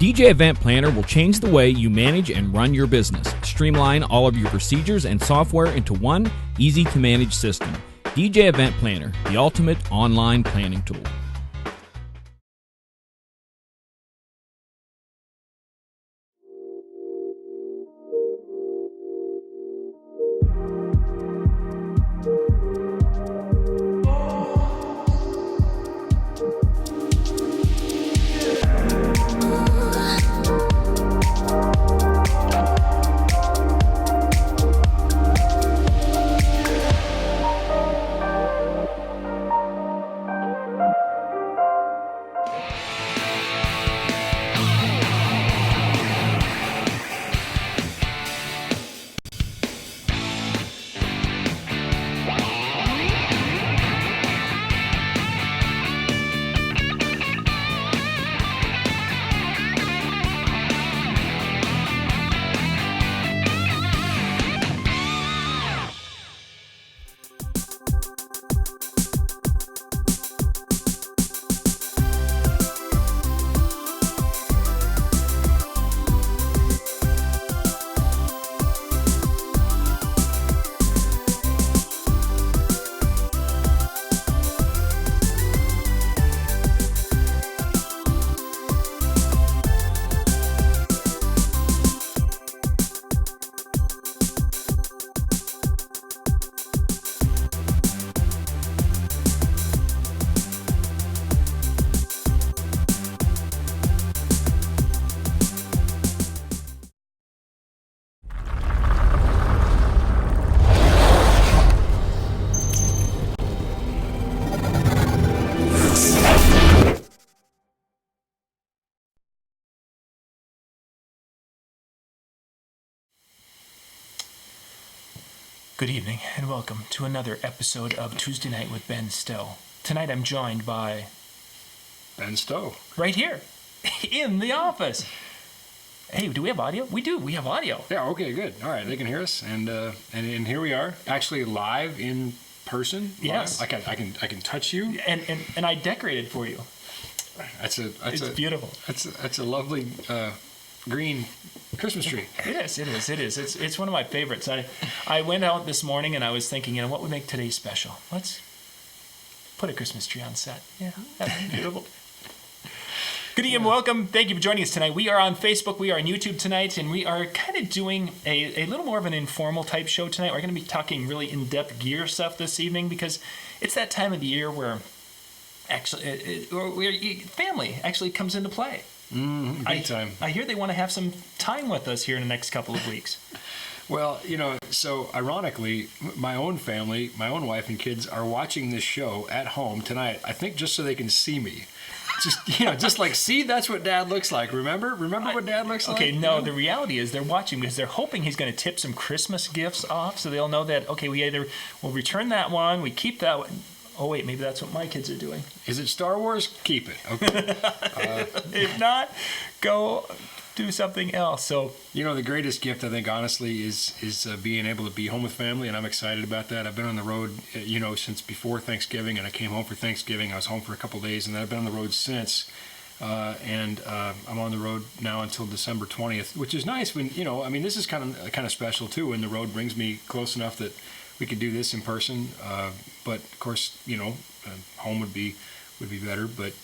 DJ Event Planner will change the way you manage and run your business. Streamline all of your procedures and software into one easy-to-manage system. DJ Event Planner, the ultimate online planning tool. Good evening, and welcome to another episode of Tuesday Night with Ben Stowe. Tonight I'm joined by... Ben Stowe. Right here, in the office. Hey, do we have audio? We do, we have audio. Yeah, okay, good. All right, they can hear us, and here we are, actually live in person. Yes. I can touch you. And I decorated for you. It's beautiful. That's a lovely green Christmas tree. It is. It's one of my favorites. I went out this morning and I was thinking, what would make today special? Let's put a Christmas tree on set. Yeah, that'd be beautiful. Good evening, welcome. Thank you for joining us tonight. We are on Facebook, we are on YouTube tonight, and we are kind of doing a little more of an informal type show tonight. We're going to be talking really in-depth gear stuff this evening because it's that time of the year where family actually comes into play. Big time. I hear they want to have some time with us here in the next couple of weeks. Well, so ironically, my own family, my own wife and kids are watching this show at home tonight, I think just so they can see me. Just like, see, that's what Dad looks like. Remember what Dad looks like? Okay, no, the reality is they're watching because they're hoping he's going to tip some Christmas gifts off so they'll know that, okay, we'll return that one, we keep that one. Oh, wait, maybe that's what my kids are doing. Is it Star Wars? Keep it. Okay. If not, go do something else. So the greatest gift, I think, honestly, is being able to be home with family, and I'm excited about that. I've been on the road, since before Thanksgiving, and I came home for Thanksgiving. I was home for a couple of days, and then I've been on the road since. I'm on the road now until December 20th, which is nice when, this is kind of special, too, when the road brings me close enough that we could do this in person, but of course, home would be better. But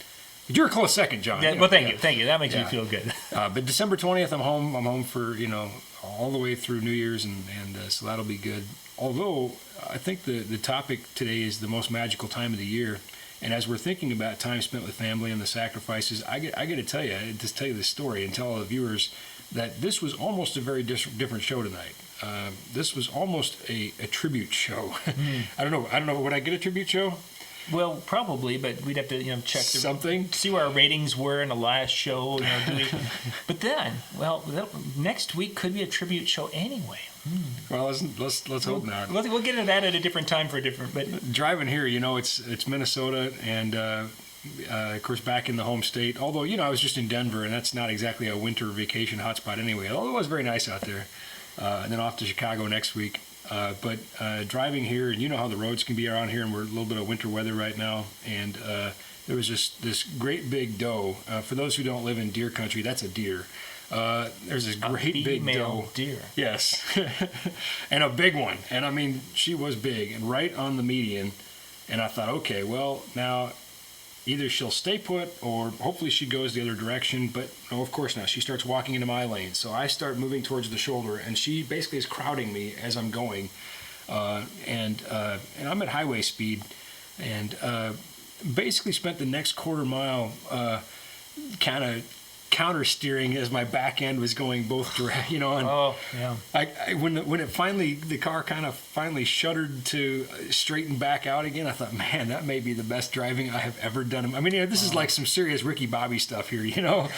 you're a close second, John. Yeah, well, thank you. That makes me feel good. But December 20th, I'm home. I'm home for all the way through New Year's, and so that'll be good. Although I think the topic today is the most magical time of the year, and as we're thinking about time spent with family and the sacrifices, I got to tell you, just tell you this story and tell all the viewers that this was almost a very different show tonight. This was almost a tribute show. I don't know. Would I get a tribute show? Well, probably, but we'd have to, check something, see where our ratings were in the last show. But then, next week could be a tribute show anyway. Well, let's hope not. We'll get into that at a different time for a different. But driving here, it's Minnesota, and of course back in the home state. Although I was just in Denver, and that's not exactly a winter vacation hotspot anyway. Although it was very nice out there, and then off to Chicago next week. But driving here, and how the roads can be around here, and we're a little bit of winter weather right now, and there was just this great big doe. For those who don't live in deer country, that's a deer. There's this great big doe. Deer. Yes. And a big one. And I mean, she was big and right on the median. And I thought, okay, well, now either she'll stay put or hopefully she goes the other direction. But no, of course not. She starts walking into my lane. So I start moving towards the shoulder and she basically is crowding me as I'm going. And I'm at highway speed and basically spent the next quarter mile kind of counter steering as my back end was going both directions, you know. And when it finally, the car kind of finally shuddered to straighten back out again, I thought, man, that may be the best driving I have ever done. I mean, you know, this is like some serious Ricky Bobby stuff here, you know.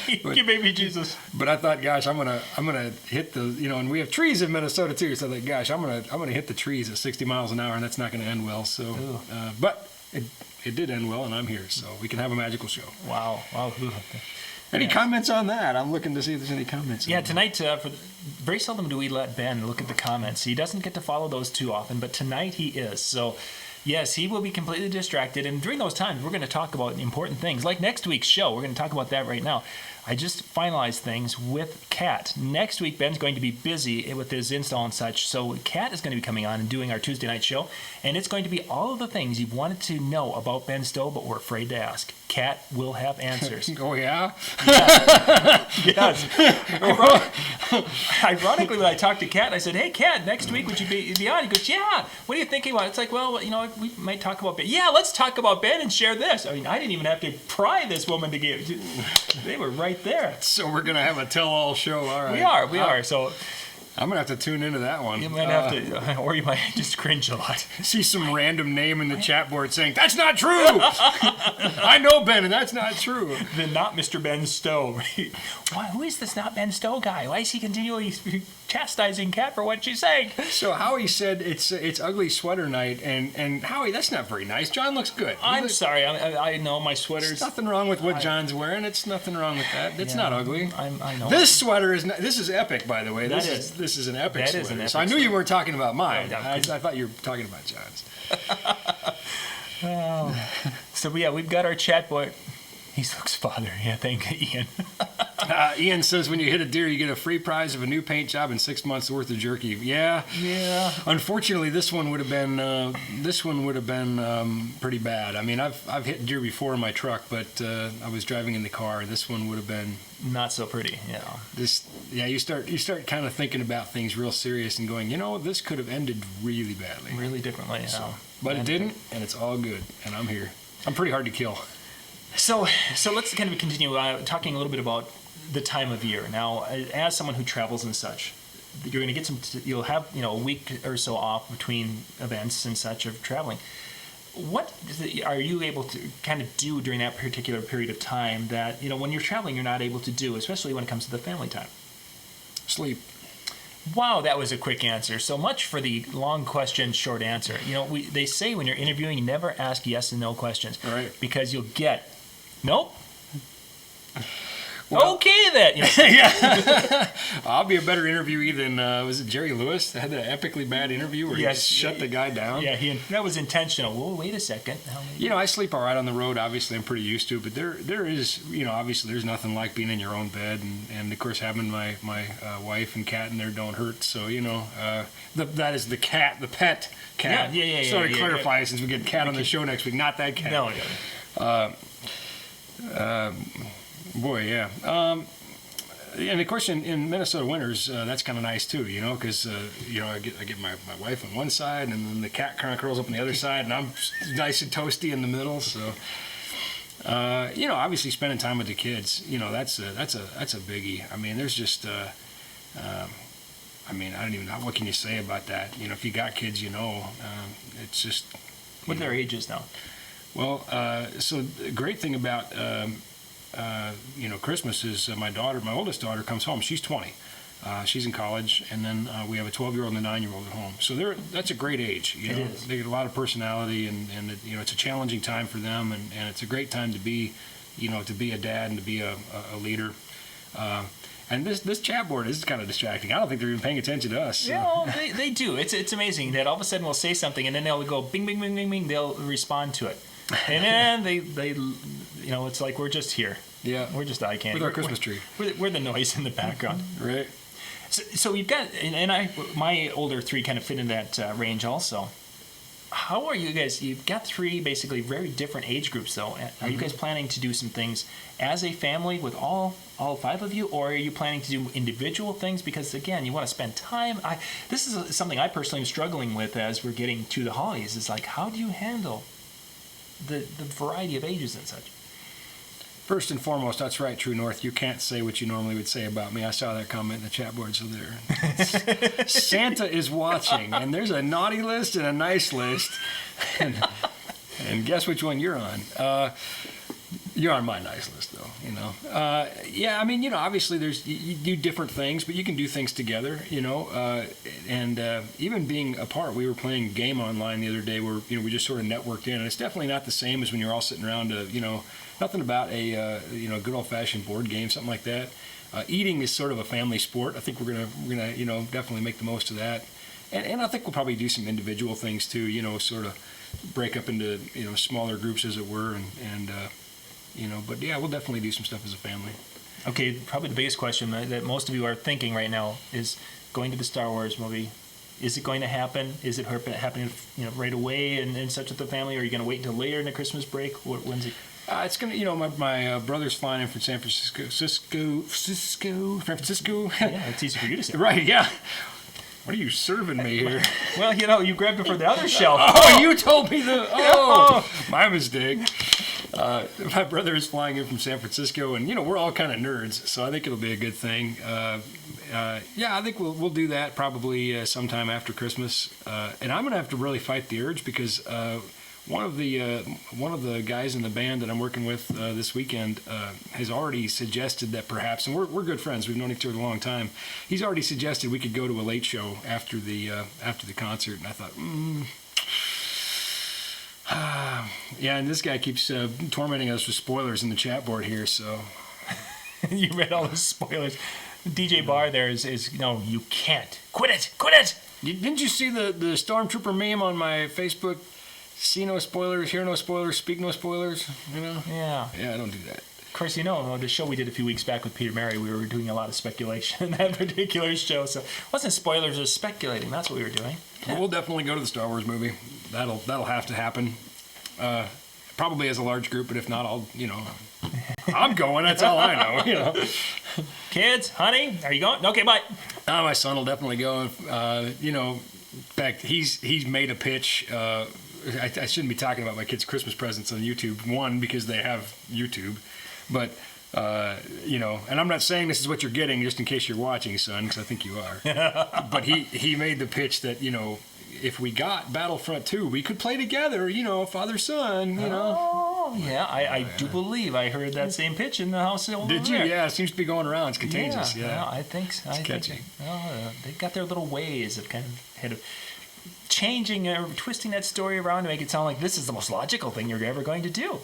Give baby Jesus. But I thought, gosh, I'm gonna hit the, you know, and we have trees in Minnesota too, so I thought, gosh, I'm gonna hit the trees at 60 miles an hour, and that's not gonna end well. So, but it did end well, and I'm here, so we can have a magical show. Wow. Any comments on that? I'm looking to see if there's any comments. Yeah, tonight, very seldom do we let Ben look at the comments. He doesn't get to follow those too often, but tonight he is. So, yes, he will be completely distracted. And during those times, we're going to talk about important things. Like next week's show, we're going to talk about that right now. I just finalized things with Kat. Next week, Ben's going to be busy with his install and such. So Kat is going to be coming on and doing our Tuesday night show. And it's going to be all of the things you've wanted to know about Ben Stowe, but we're afraid to ask. Kat will have answers. Oh, yeah? Yes. Ironically, when I talked to Kat, I said, hey, Kat, next week would you be on? He goes, yeah. What are you thinking about? It's like, well, you know, we might talk about Ben. Yeah, let's talk about Ben and share this. I mean, I didn't even have to pry this woman to give. They were right there. So we're going to have a tell-all show. All right. We are. So I'm going to have to tune into that one. you might have to, or you might just cringe a lot. See some random name in the chat board saying, that's not true! I know Ben, and that's not true. The not Mr. Ben Stowe. Why, who is this not Ben Stowe guy? Why is he continually chastising Kat for what she's saying? So Howie said it's ugly sweater night, and Howie, that's not very nice. John looks good. I'm sorry. I know my sweaters. There's nothing wrong with what John's wearing. It's nothing wrong with that. It's not ugly. I know. This sweater is not, this is epic, by the way. This is an epic sweater. An epic so I knew you weren't talking about mine. No, I thought you were talking about John's. So yeah, we've got our chat boy. He looks father. Yeah, thank you, Ian. Ian says when you hit a deer, you get a free prize of a new paint job and 6 months worth of jerky. Yeah. Unfortunately, this one would have been pretty bad. I mean, I've hit deer before in my truck, but I was driving in the car. This one would have been not so pretty. Yeah. You start kind of thinking about things real serious and going, you know, this could have ended really badly, really differently. Yeah. So, but it didn't, and it's all good. And I'm here. I'm pretty hard to kill. So let's kind of continue talking a little bit about the time of year. Now, as someone who travels and such, you're going to get you'll have, you know, a week or so off between events and such of traveling. What are you able to kind of do during that particular period of time that, you know, when you're traveling, you're not able to do, especially when it comes to the family time? Sleep. Wow, that was a quick answer. So much for the long question, short answer. You know, they say when you're interviewing, you never ask yes and no questions. Right. Because you'll get, nope. Well, okay then. You know. Yeah. I'll be a better interviewee than, was it Jerry Lewis that had that epically bad interview where he just shut the guy down? Yeah, that was intentional. Whoa, wait a second. You know, I sleep all right on the road. Obviously, I'm pretty used to it. But there is, you know, obviously there's nothing like being in your own bed. And of course, having my wife and cat in there don't hurt. So, you know, that is the cat, the pet cat. Yeah. Sorry to clarify since we get cat on the show next week. Not that cat. No. Boy, yeah. And of course, in Minnesota winters, that's kind of nice too, you know, because you know I get my wife on one side, and then the cat kind of curls up on the other side, and I'm nice and toasty in the middle. So, you know, obviously spending time with the kids, you know, that's a biggie. I mean, there's just, I mean, I don't even know what can you say about that. You know, if you got kids, you know, it's just. What are their ages now? Well, so the great thing about you know, Christmas is my oldest daughter comes home. She's 20. She's in college, and then we have a 12-year-old and a 9-year-old at home. So that's a great age. You know, it is. They get a lot of personality, and you know, it's a challenging time for them, and it's a great time to be, you know, to be a dad and to be a leader. And this chat board is kind of distracting. I don't think they're even paying attention to us. So. Yeah, they do. It's amazing that all of a sudden we'll say something, and then they'll go bing, bing, bing, bing, bing. They'll respond to it. And then they, it's like we're just here. Yeah. We're just eye candy. With our Christmas tree. We're the noise in the background. Right. So we've got, my older three kind of fit in that range also. How are you guys? You've got three basically very different age groups, though. Are you guys planning to do some things as a family with all five of you, or are you planning to do individual things? Because again, you want to spend time. This is something I personally am struggling with as we're getting to the holidays. Is like, how do you handle the variety of ages and such? First and foremost, that's right, True North. You can't say what you normally would say about me. I saw that comment in the chat board, so there. Santa is watching, and there's a naughty list and a nice list. And guess which one you're on? You're on my nice list, though, Yeah, I mean, obviously you do different things, but you can do things together, and even being apart. We were playing a game online the other day where, we just sort of networked in, and it's definitely not the same as when you're all sitting around nothing about a good old-fashioned board game, something like that. Eating is sort of a family sport. I think we're gonna definitely make the most of that, and I think we'll probably do some individual things too. Sort of break up into smaller groups, as it were, and But yeah, we'll definitely do some stuff as a family. Okay, probably the biggest question that most of you are thinking right now is going to the Star Wars movie. Is it going to happen? Is it happening right away and such with the family? Or are you going to wait until later in the Christmas break? When's it? It's gonna, my brother's flying in from San Francisco. Yeah, it's easy for you to say. Right? Yeah. What are you serving me here? Well, you grabbed it for the other shelf. Oh, you told me my mistake. My brother is flying in from San Francisco, and we're all kind of nerds, so I think it'll be a good thing. I think we'll do that probably sometime after Christmas, and I'm gonna have to really fight the urge because. One of the guys in the band that I'm working with this weekend has already suggested that perhaps, and we're good friends. We've known each other a long time. He's already suggested we could go to a late show after the concert, and I thought, yeah. And this guy keeps tormenting us with spoilers in the chat board here. So you read all the spoilers. DJ Barr there is you can't quit it. Didn't you see the Stormtrooper meme on my Facebook? See no spoilers, hear no spoilers, speak no spoilers, Yeah. Yeah, I don't do that. Of course, the show we did a few weeks back with Peter Mary, we were doing a lot of speculation in that particular show. So it wasn't spoilers, it was speculating. That's what we were doing. Yeah. Well, we'll definitely go to the Star Wars movie. That'll have to happen. Probably as a large group, but if not, I'm going. That's all I know. Kids, honey, are you going? Okay, bye. My son will definitely go. In fact, he's made a pitch. I shouldn't be talking about my kids' Christmas presents on YouTube. One, because they have YouTube, but and I'm not saying this is what you're getting, just in case you're watching, son, because I think you are. But he made the pitch that if we got Battlefront 2, we could play together. Father son. Oh yeah, I do believe I heard that same pitch in the house over Did you? there. Yeah, it seems to be going around. It's contagious. Yeah, I think so. It's catchy. They've got their little ways of kind of changing or twisting that story around to make it sound like this is the most logical thing you're ever going to do.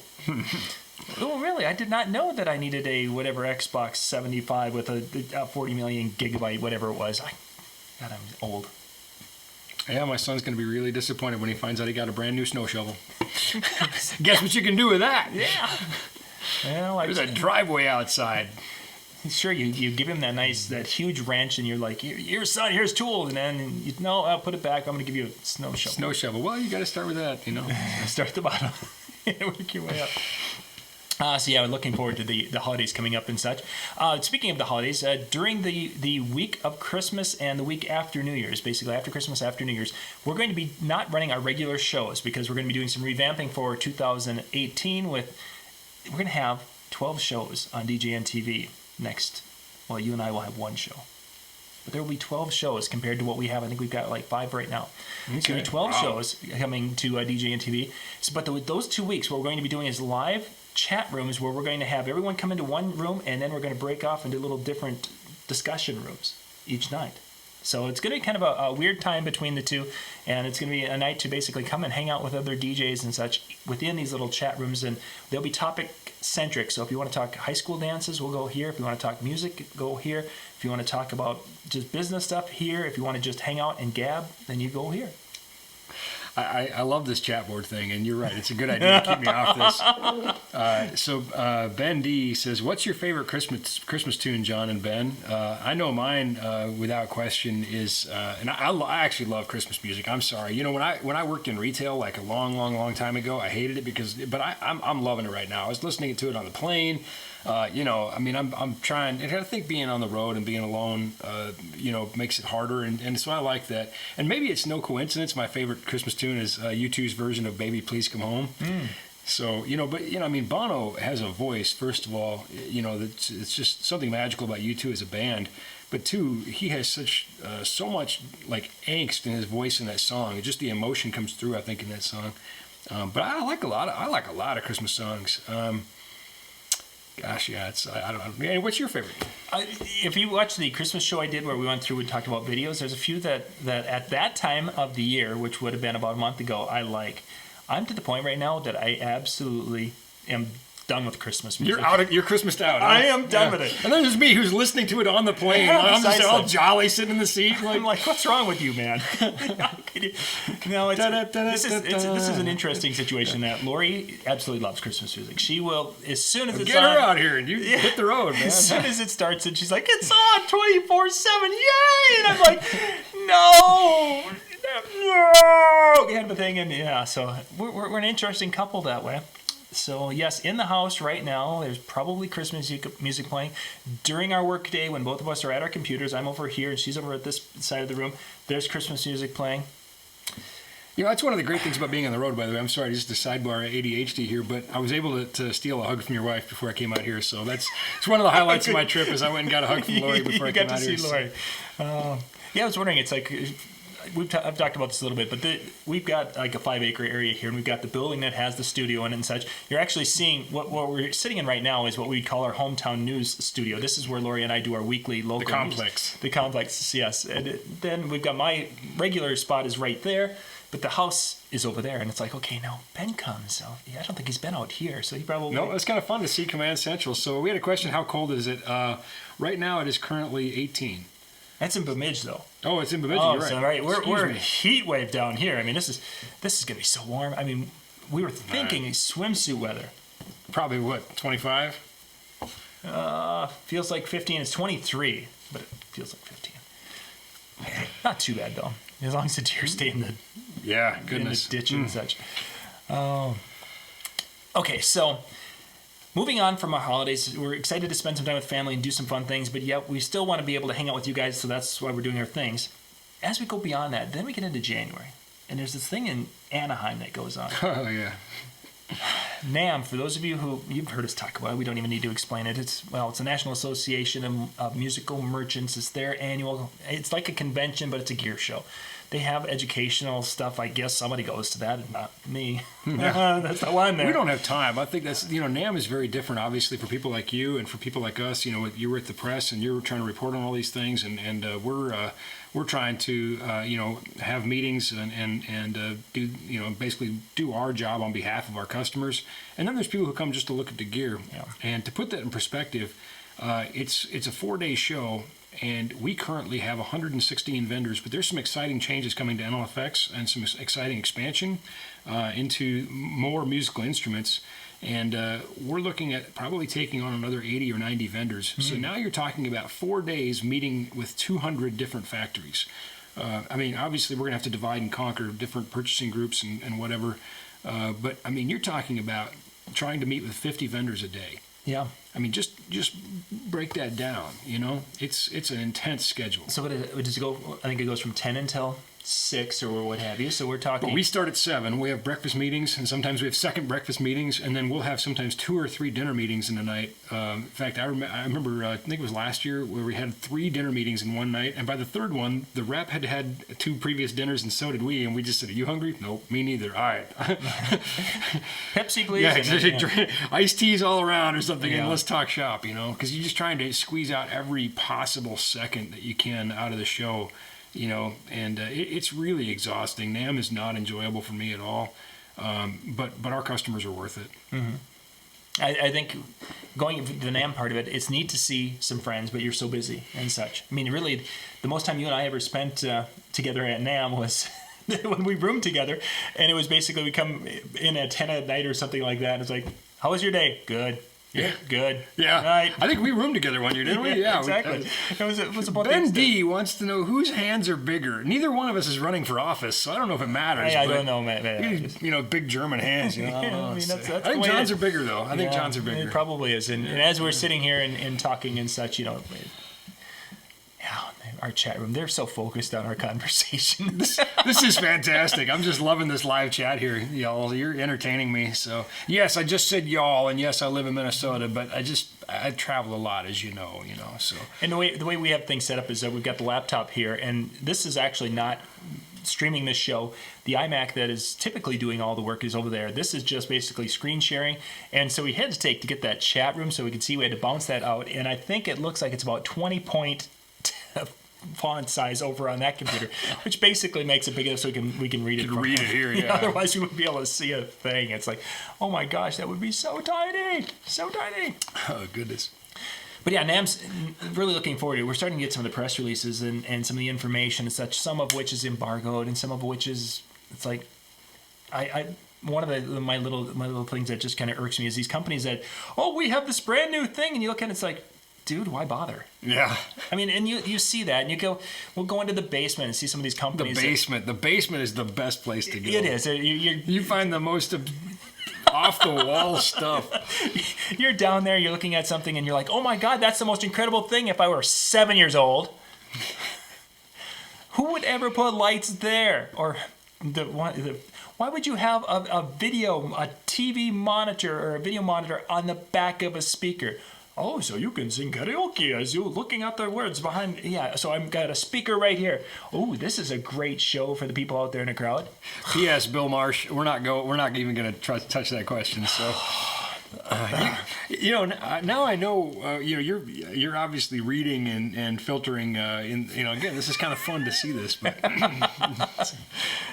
Oh, really? I did not know that I needed a whatever Xbox 75 with a 40 million gigabyte, whatever it was. God, I'm old. Yeah, my son's going to be really disappointed when he finds out he got a brand new snow shovel. Guess what you can do with that? Yeah. Well, there's a driveway outside. Sure, you give him that huge wrench, and you're like, here, son, here's tools, and then I'll put it back. I'm going to give you a snow shovel. Snow shovel. Well, you got to start with that, Start at the bottom, work your way up. We're looking forward to the holidays coming up and such. Speaking of the holidays, during the week of Christmas and the week after New Year's, basically after Christmas, after New Year's, we're going to be not running our regular shows because we're going to be doing some revamping for 2018 we're going to have 12 shows on DJNTV. Next, you and I will have one show, but there will be 12 shows compared to what we have. I think we've got like 5 right now. Okay. So there'll be 12 shows coming to DJNTV. But those 2 weeks, what we're going to be doing is live chat rooms where we're going to have everyone come into one room, and then we're going to break off into little different discussion rooms each night. So it's going to be kind of a weird time between the two, and it's going to be a night to basically come and hang out with other DJs and such within these little chat rooms, and they'll be topic-centric. So if you want to talk high school dances, we'll go here. If you want to talk music, go here. If you want to talk about just business stuff, here. If you want to just hang out and gab, then you go here. I love this chat board thing, and you're right. It's a good idea to keep me off this. So Ben D says, "What's your favorite Christmas tune, John and Ben?" I know mine without question is, and I actually love Christmas music. I'm sorry, you know, when I worked in retail like a long time ago, I hated it but I'm loving it right now. I was listening to it on the plane. You know, I mean, I'm trying, and I think being on the road and being alone, you know, makes it harder, and so I like that. And maybe it's no coincidence. My favorite Christmas tune is U2's version of "Baby Please Come Home." So, you know, but, you know, I mean, Bono has a voice, first of all, you know, it's just something magical about U2 as a band. But two, he has so much like angst in his voice in that song. Just the emotion comes through, I think, in that song. But I like a lot of Christmas songs. Gosh, yeah, I don't know. What's your favorite? If you watch the Christmas show I did where we went through and talked about videos, there's a few that at that time of the year, which would have been about a month ago, I like. I'm to the point right now that I absolutely am done with Christmas music. You're Christmased out. Huh? I am done with it. And then there's me who's listening to it on the plane. Yeah, I'm just all jolly sitting in the seat. I'm like, what's wrong with you, man? No, this is an interesting situation that Lori absolutely loves Christmas music. She will, as soon as it's get on, her out here and you hit the road, man. As soon as it starts, and she's like, it's on 24/7, yay! And I'm like, no, kind of a thing. And yeah, so we're an interesting couple that way. So yes, in the house right now, there's probably Christmas music playing. During our work day, when both of us are at our computers, I'm over here and she's over at this side of the room, there's Christmas music playing. You know, that's one of the great things about being on the road, by the way. I'm sorry, just a sidebar ADHD here, but I was able to steal a hug from your wife before I came out here. So it's one of the highlights of my trip is I went and got a hug from Lori before I came out here. You got to see Lori. Yeah, I was wondering, it's like... I've talked about this a little bit, but we've got like a 5-acre area here, and we've got the building that has the studio in it and such. You're actually seeing what we're sitting in right now is what we call our hometown news studio. This is where Lori and I do our weekly local complex. News. The complex, yes. And then we've got my regular spot is right there, but the house is over there, and it's like, okay, now Ben comes. So yeah, I don't think he's been out here, so he probably... No, it's kind of fun to see Command Central. So we had a question, how cold is it? Right now it is currently 18. That's in Bemidji, though. Oh, it's in Bemidji. Oh, you're right. So, right. We're heat wave down here. I mean, this is gonna be so warm. I mean, we were thinking swimsuit weather. Probably what, 25? Feels like 15. It's 23, but it feels like 15. Not too bad though, as long as the deer stay in the in the ditch and such. Okay, so. Moving on from our holidays, we're excited to spend some time with family and do some fun things, but yet we still want to be able to hang out with you guys, so that's why we're doing our things. As we go beyond that, then we get into January, and there's this thing in Anaheim that goes on. Oh, yeah. NAMM, for those of you who, you've heard us talk about it, we don't even need to explain it. It's the National Association of Musical Merchants. It's their annual, it's like a convention, but it's a gear show. They have educational stuff. I guess somebody goes to that, and not me. Yeah. That's the one there. We don't have time. I think that's, NAMM is very different, obviously, for people like you and for people like us. You know, you were at the press and you're trying to report on all these things, and we're trying to, have meetings and do, basically do our job on behalf of our customers. And then there's people who come just to look at the gear. Yeah. And to put that in perspective, it's a 4-day show. And we currently have 116 vendors, but there's some exciting changes coming to NLFX and some exciting expansion into more musical instruments. And we're looking at probably taking on another 80 or 90 vendors. Mm-hmm. So now you're talking about 4 days meeting with 200 different factories. I mean, obviously, we're going to have to divide and conquer different purchasing groups and whatever. But, I mean, you're talking about trying to meet with 50 vendors a day. Yeah. I mean, just break that down, It's an intense schedule. So what does it go? I think it goes from 10 until 6 or what have you. So we're talking... But we start at 7. We have breakfast meetings, and sometimes we have second breakfast meetings, and then we'll have sometimes 2 or 3 dinner meetings in the night. In fact, I remember, I think it was last year, where we had 3 dinner meetings in one night, and by the third one, the rep had 2 previous dinners, and so did we, and we just said, "Are you hungry?" "Nope, me neither." "All right." Pepsi, please. Yeah, iced teas all around or something, and let's talk shop, because you're just trying to squeeze out every possible second that you can out of the show. And it's really exhausting. NAMM is not enjoyable for me at all, but our customers are worth it. Mm-hmm. I think going to the NAMM part of it, it's neat to see some friends, but you're so busy and such. I mean, really, the most time you and I ever spent together at NAMM was when we roomed together, and it was basically we come in at 10 at night or something like that, and it's like, how was your day? Good. Yeah, good. Yeah. Right. I think we roomed together one year, didn't we? Yeah, exactly. It was about Ben D wants to know whose hands are bigger. Neither one of us is running for office, so I don't know if it matters. I don't know, man. You know, big German hands. You know, I mean, that's I think John's are bigger, though. I think John's are bigger. It probably is. And as we're sitting here and talking and such, you know, our chat room, they're so focused on our conversations. This is fantastic. I'm just loving this live chat here, y'all. You're entertaining me. So, yes, I just said y'all, and yes, I live in Minnesota, but I travel a lot, as you know. So. And the way we have things set up is that we've got the laptop here, and this is actually not streaming this show. The iMac that is typically doing all the work is over there. This is just basically screen sharing, and so we had to take to get that chat room so we could see. We had to bounce that out, and I think it looks like it's about 20 point font size over on that computer, which basically makes it big enough so we can read it. Read it here, yeah. Otherwise, we wouldn't be able to see a thing. It's like, oh my gosh, that would be so tiny, so tiny. Oh goodness. But yeah, NAMM's really looking forward to it. We're starting to get some of the press releases and some of the information and such. Some of which is embargoed, and some of which is it's like, one of my little things that just kind of irks me is these companies that, oh, we have this brand new thing, and you look at it, it's like, dude, why bother? Yeah. I mean, and you see that, and we'll go into the basement and see some of these companies. The basement is the best place to go. It is. You find the most off-the-wall stuff. You're down there, you're looking at something, and you're like, oh my God, that's the most incredible thing if I were 7 years old. Who would ever put lights there? Or why would you have a TV monitor or a video monitor on the back of a speaker? Oh, so you can sing karaoke as you're looking at the words behind. Yeah, so I've got a speaker right here. Oh, this is a great show for the people out there in the crowd. P.S. Bill Marsh, we're not even going to touch that question. So, now I know. You're obviously reading and filtering. Again, this is kind of fun to see this, but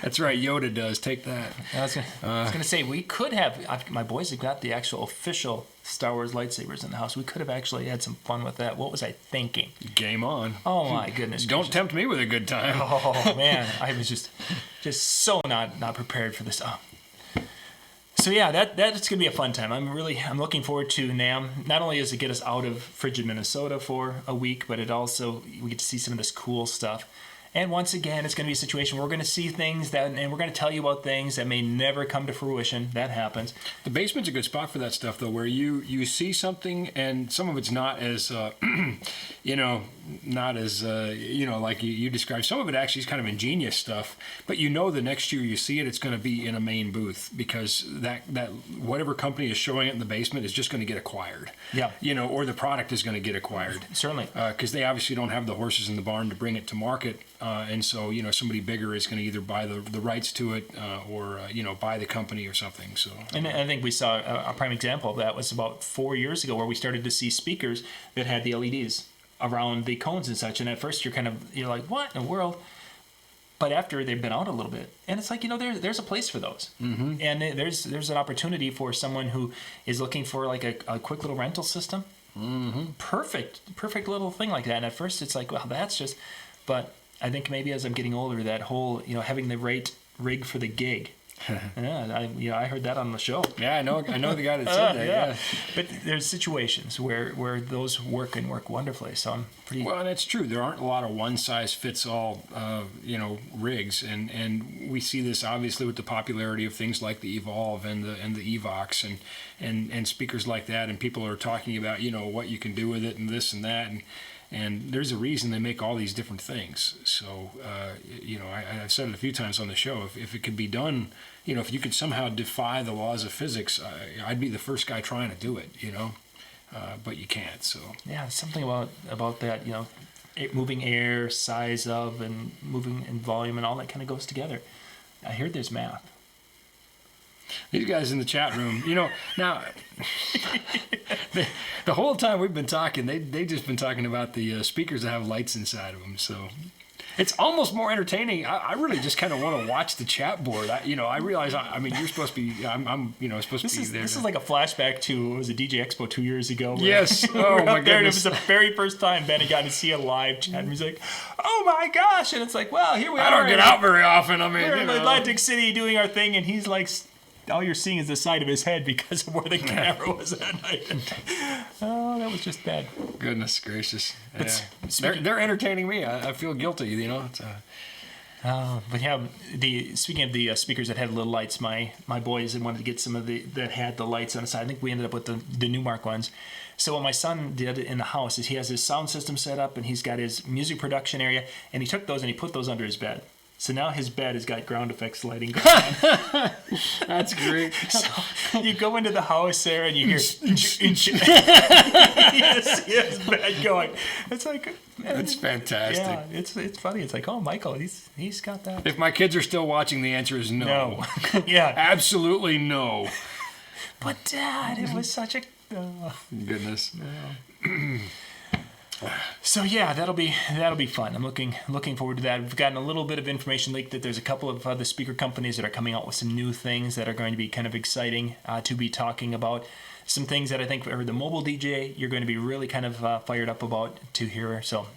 that's right. Yoda does take that. I was going to say we could have. My boys have got the actual official Star Wars lightsabers in the house. We could have actually had some fun with that. What was I thinking? Game on. Oh my goodness. Don't tempt me with a good time. Oh man, I was just so not prepared for this. So yeah, that's gonna be a fun time. I'm looking forward to NAMM. Not only does it get us out of frigid Minnesota for a week, but it also we get to see some of this cool stuff. And once again, it's going to be a situation where we're going to see things and we're going to tell you about things that may never come to fruition. That happens. The basement's a good spot for that stuff, though, where you see something and some of it's not as, like you described. Some of it actually is kind of ingenious stuff, but the next year you see it, it's going to be in a main booth because that whatever company is showing it in the basement is just going to get acquired. Yeah. Or the product is going to get acquired. Certainly. Because they obviously don't have the horses in the barn to bring it to market. And so, somebody bigger is going to either buy the rights to it or buy the company or something. So, and I think we saw a prime example of that was about 4 years ago where we started to see speakers that had the LEDs around the cones and such. And at first you're like, what in the world? But after they've been out a little bit, and it's like, there's a place for those. Mm-hmm. And there's an opportunity for someone who is looking for like a quick little rental system. Mm-hmm. Perfect little thing like that. And at first it's like, well, that's just, but I think maybe as I'm getting older, that whole, having the right rig for the gig. I heard that on the show. Yeah, I know the guy that said that. Yeah. But there's situations where those work and work wonderfully. So I'm pretty. Well, and it's true. There aren't a lot of one size fits all, rigs, and we see this obviously with the popularity of things like the Evolve and the Evox and speakers like that, and people are talking about what you can do with it and this and that and there's a reason they make all these different things. So, I've said it a few times on the show. If it could be done, if you could somehow defy the laws of physics, I'd be the first guy trying to do it, but you can't. So yeah, something about that, moving air, size of, and moving in volume, and all that kind of goes together. I heard there's math. These guys in the chat room, now the whole time we've been talking, they just been talking about the speakers that have lights inside of them. So It's almost more entertaining. I really just kind of want to watch the chat board. I realize. I mean, you're supposed to be. I'm supposed to be there. This is like a flashback to, it was a DJ Expo 2 years ago. Yes. We Oh were my up there, and it goodness. was the very first time Ben had got to see a live chat, and he's like, "Oh my gosh!" And it's like, "Well, here we are." I don't get out very often. I mean, We're you in know. Atlantic City doing our thing, and he's like, all you're seeing is the side of his head because of where the camera was that night. Oh, that was just bad. Goodness gracious. But Yeah. They're entertaining me. I feel guilty. It's, But yeah, speaking of the speakers that had little lights, my boys had wanted to get some of that had the lights on the side. I think we ended up with the Newmark ones. So what my son did in the house is he has his sound system set up, and he's got his music production area, and he took those and he put those under his bed. So now his bed has got ground effects lighting going on. that's great. So you go into the house there and you hear you see his bed going. It's like, That's fantastic. yeah, it's funny. It's like, oh, Michael, he's got that. If my kids are still watching, the answer is no. No, yeah. Absolutely no. But Dad, it was such a. Goodness. So yeah, that'll be fun. I'm looking forward to that. We've gotten a little bit of information leaked that there's a couple of other speaker companies that are coming out with some new things that are going to be kind of exciting to be talking about. Some things that I think for the mobile DJ you're going to be really kind of fired up about to hear. So,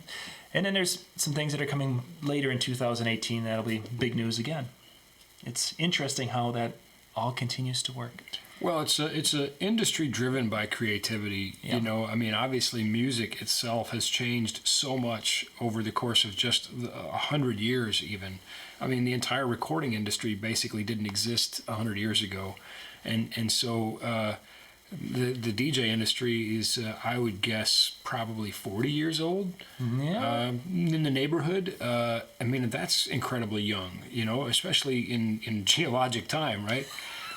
and then there's some things that are coming later in 2018 that'll be big news again. It's interesting how that all continues to work. Well, it's a industry driven by creativity. Yeah. I mean, obviously, music itself has changed so much over the course of just 100 years. Even, I mean, the entire recording industry basically didn't exist 100 years ago, and so the DJ industry is, I would guess, probably 40 years old. Yeah. In the neighborhood. I mean, that's incredibly young. Especially in geologic time, right?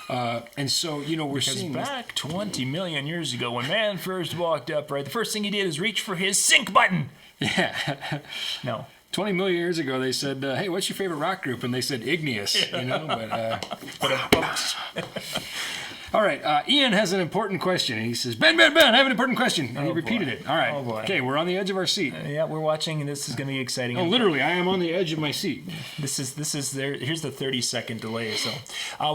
And so, we're Because seeing back 20 million years ago, when man first walked up, right, the first thing he did is reach for his sync button. Yeah. No. 20 million years ago, they said, hey, what's your favorite rock group? And they said Igneous, All right, Ian has an important question. And he says, Ben, I have an important question. And he repeated it. All right. Oh, boy. Okay, we're on the edge of our seat. Yeah, we're watching, and this is going to be exciting. Oh, literally, I am on the edge of my seat. This is there. Here's the 30-second delay. So,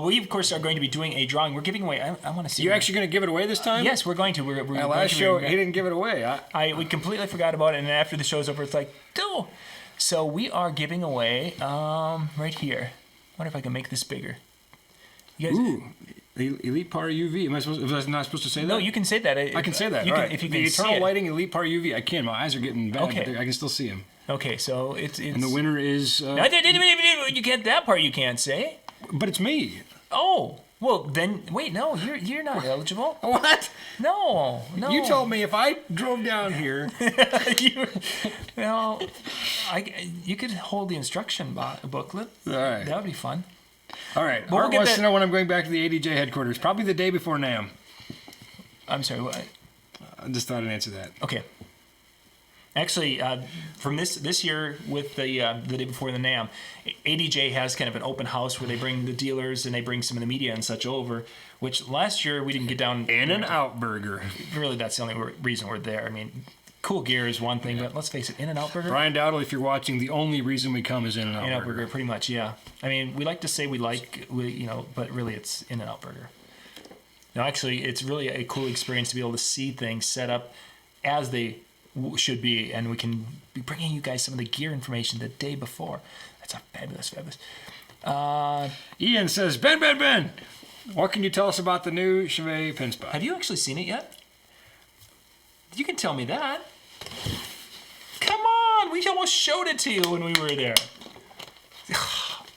we of course are going to be doing a drawing. We're giving away. I want to see. You actually going to give it away this time? Yes, we're going to. We're My going last to. show, he didn't give it away. We completely forgot about it, and after the show's over, it's like, go. So we are giving away right here. I wonder if I can make this bigger. You guys. Ooh, Elite Par UV. Was I not supposed to say that? No, you can say that. I can say that. You All can, right. if you the can see Eternal it. Lighting Elite Par UV. I can. My eyes are getting bad, Okay. but I can still see them. Okay, so it's And the winner is. You can't. That part you can't say. But it's me. Oh, well then. Wait, no, you're not eligible. What? No. You told me if I drove down here. You could hold the instruction booklet. All right. That would be fun. All right. Well, Art wants to know when I'm going back to the ADJ headquarters. Probably the day before NAMM. I'm sorry. What? I just thought I'd answer that. Okay. Actually, from this year with the day before the NAMM, ADJ has kind of an open house where they bring the dealers and they bring some of the media and such over. Which last year we didn't get down. In-N-Out Burger. Really, that's the only reason we're there. I mean, cool gear is one thing, but let's face it, In-N-Out Burger. Brian Dowdle, if you're watching, the only reason we come is In-N-Out In-N-Out Burger. Burger, pretty much, yeah. I mean, we like to say but really it's In-N-Out Burger. No, actually, it's really a cool experience to be able to see things set up as they should be, and we can be bringing you guys some of the gear information the day before. That's a fabulous. Ian says, Ben, what can you tell us about the new Chevy pin spot? Have you actually seen it yet? You can tell me that. Come on, we almost showed it to you when we were there.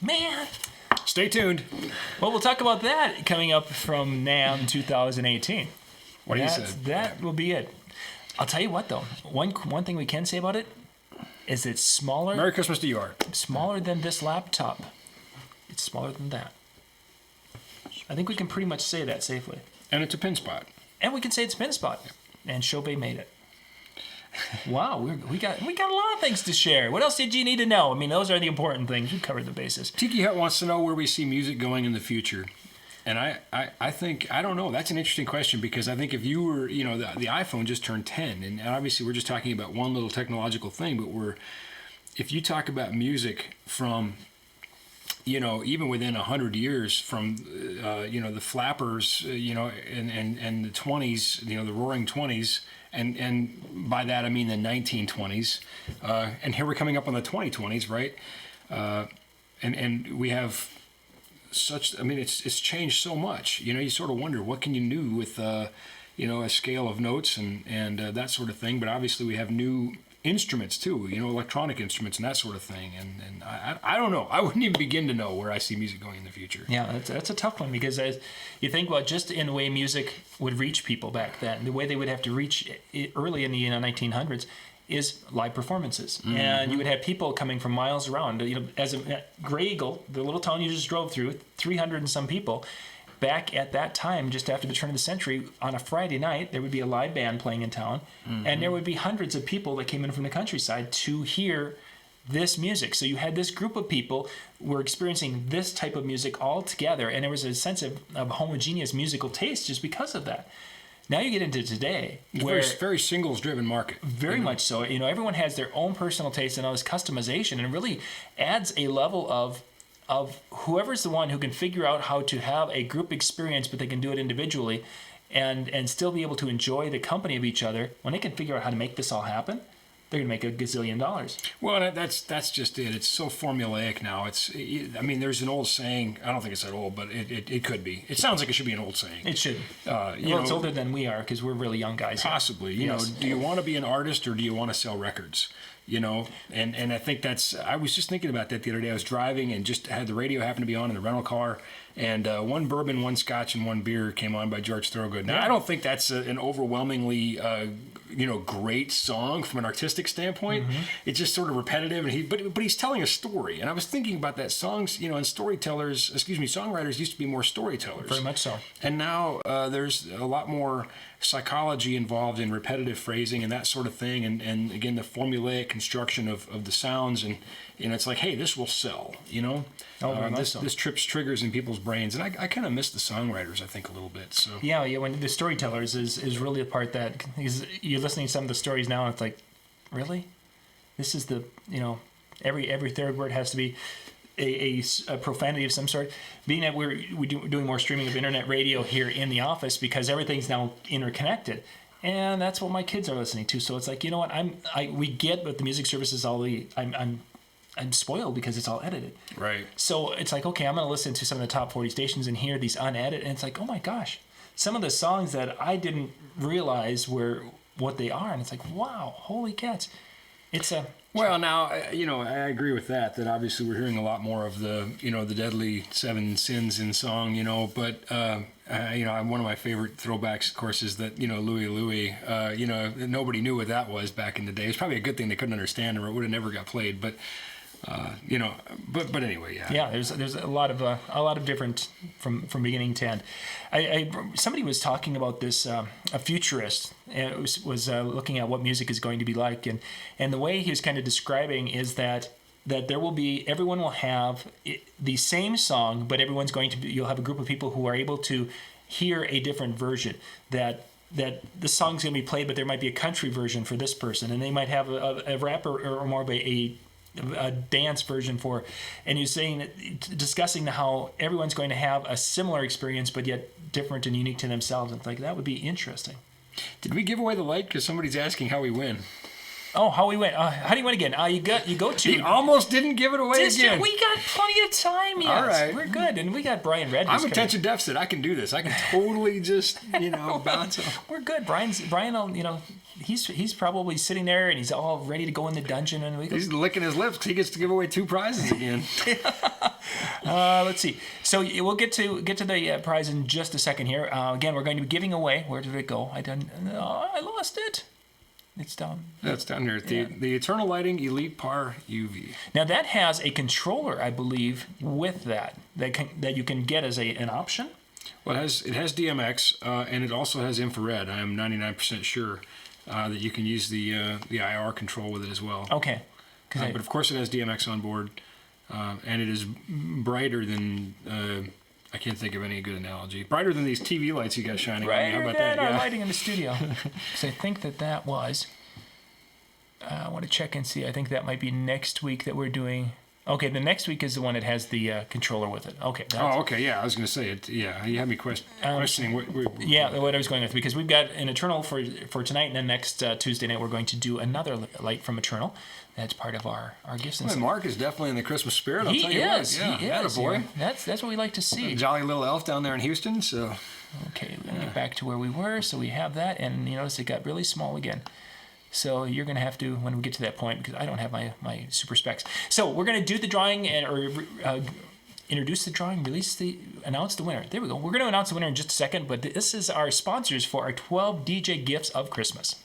Man. Stay tuned. Well, we'll talk about that coming up from NAMM 2018. What do you say? That will be it. I'll tell you what, though. One thing we can say about it is it's smaller. Merry Christmas to you, Art. Smaller than this laptop. It's smaller than that. I think we can pretty much say that safely. And it's a pin spot. And we can say it's pin spot. And Shobei made it. Wow, we got a lot of things to share. What else did you need to know? I mean, those are the important things. We covered the bases. Tiki Hut wants to know where we see music going in the future. And I think, I don't know, that's an interesting question, because I think if you were, the iPhone just turned 10, and obviously we're just talking about one little technological thing, but if you talk about music from, even within 100 years from, the flappers, and the 20s, the roaring 20s, and by that I mean the 1920s, and here we're coming up on the 2020s, right? And we have such, it's changed so much. You sort of wonder what can you do with, a scale of notes and that sort of thing. But obviously we have new instruments too, electronic instruments and that sort of thing. And I don't know. I wouldn't even begin to know where I see music going in the future. Yeah, that's a tough one, because as you think about just in the way music would reach people back then, the way they would have to reach it early in the 1900s is live performances. Mm-hmm. And you would have people coming from miles around. As a Grey Eagle, the little town you just drove through, 300 and some people. Back at that time, just after the turn of the century, on a Friday night, there would be a live band playing in town, mm-hmm. and there would be hundreds of people that came in from the countryside to hear this music. So you had this group of people were experiencing this type of music all together, and there was a sense of homogeneous musical taste just because of that. Now you get into today, where very, very singles-driven market. Very much so. Everyone has their own personal taste and all this customization, and it really adds a level of whoever's the one who can figure out how to have a group experience, but they can do it individually, and still be able to enjoy the company of each other. When they can figure out how to make this all happen, they're going to make $1 gazillion. Well, that's just it. It's so formulaic now. There's an old saying. I don't think it's that old, but it could be. It sounds like it should be an old saying. It should. It's older than we are, because we're really young guys. Possibly. Yes. Do you want to be an artist, or do you want to sell records? And I think I was just thinking about that the other day. I was driving and just had the radio happen to be on in the rental car, and one bourbon, one scotch, and one beer came on by George Thorogood. Now, I don't think that's an overwhelmingly great song from an artistic standpoint. Mm-hmm. It's just sort of repetitive, and but he's telling a story. And I was thinking about that. Songs, and songwriters used to be more storytellers. Very much so. And now there's a lot more psychology involved in repetitive phrasing and that sort of thing, and again, the formulaic construction of the sounds, and it's like, hey, this will sell, this trips triggers in people's brains, and I kind of miss the songwriters, I think, a little bit. So yeah, when the storytellers is really the part that you're listening to some of the stories now, and it's like, really, this is the every third word has to be a profanity of some sort. Being that we're doing more streaming of internet radio here in the office, because everything's now interconnected, and that's what my kids are listening to. So it's like, we get what the music service is all I'm spoiled because it's all edited. Right. So it's like, okay, I'm going to listen to some of the top 40 stations and hear these unedited, and it's like, oh my gosh, some of the songs that I didn't realize were what they are, and it's like, wow, holy cats. It's a Well, now, I agree with that obviously we're hearing a lot more of the, the deadly 7 sins in song, but, one of my favorite throwbacks, of course, is that, Louie Louie, nobody knew what that was back in the day. It's probably a good thing they couldn't understand, or it would have never got played, but, but anyway, yeah. Yeah, there's a lot of different from beginning to end. Somebody was talking about this, a futurist, was looking at what music is going to be like, and the way he was kind of describing is that everyone will have the same song, but you'll have a group of people who are able to hear a different version, that the song's going to be played, but there might be a country version for this person, and they might have a rap or more of a dance version for, and you're saying, discussing how everyone's going to have a similar experience, but yet different and unique to themselves. And like, that would be interesting. Did we give away the light? Because somebody's asking how we win. Oh, how we win? How do you win again? You go to. He almost didn't give it away again. We got plenty of time yet. All right, we're good, and we got Brian Red. I'm attention deficit. I can do this. I can totally just bounce off. We're good. Brian. He's probably sitting there and he's all ready to go in the dungeon, and he's licking his lips. He gets to give away 2 prizes again. Let's see. So we'll get to the prize in just a second here. Again, we're going to be giving away. Where did it go? I lost it. It's down. That's down here. The Eternal Lighting Elite Par UV. Now that has a controller, I believe, with that you can get as an option. Well, it has DMX, and it also has infrared. I am 99% sure that you can use the IR control with it as well. Okay. But of course, it has DMX on board, and it is brighter than. I can't think of any good analogy. Brighter than these TV lights you got shining on me. How about that? Our lighting in the studio. So I think that was I want to check and see. I think that might be next week that we're doing. Okay, the next week is the one that has the controller with it. Okay. Okay, yeah, I was going to say it. Yeah, you had me questioning. What I was going with, because we've got an Eternal for tonight, and then next Tuesday night we're going to do another light from Eternal. That's part of our gifts. And Mark is definitely in the Christmas spirit. I'll tell you what. He is. Boy. That's what we like to see. A jolly little elf down there in Houston. So. Okay, let me get back to where we were. So we have that, and you notice it got really small again. So you're going to have to, when we get to that point, because I don't have my super specs. So we're going to do the drawing introduce the drawing, announce the winner. There we go. We're going to announce the winner in just a second, but this is our sponsors for our 12 DJ gifts of Christmas.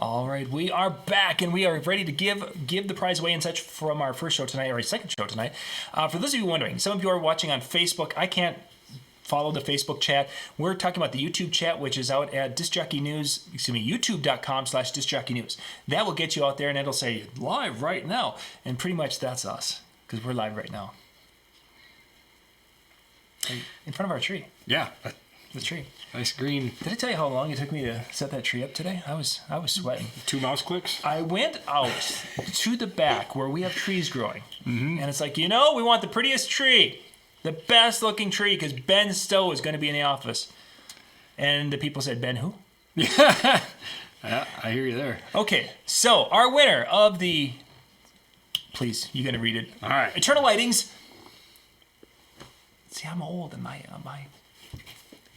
All right, we are back, and we are ready to give the prize away and such from our first show tonight, or our second show tonight. For those of you wondering, some of you are watching on Facebook. I can't follow the Facebook chat. We're talking about the YouTube chat, which is out at youtube.com/discjockeynews. That will get you out there, and it'll say live right now, and pretty much that's us, because we're live right now. In front of our tree. Yeah. The tree. Nice green. Did I tell you how long it took me to set that tree up today? I was sweating. 2 mouse clicks? I went out to the back where we have trees growing. Mm-hmm. And it's like, we want the prettiest tree. The best looking tree, because Ben Stowe is going to be in the office. And the people said, Ben who? Yeah, I hear you there. Okay, so our winner of the... Please, you're going to read it. All right. Eternal Lightings. See, I'm old and my...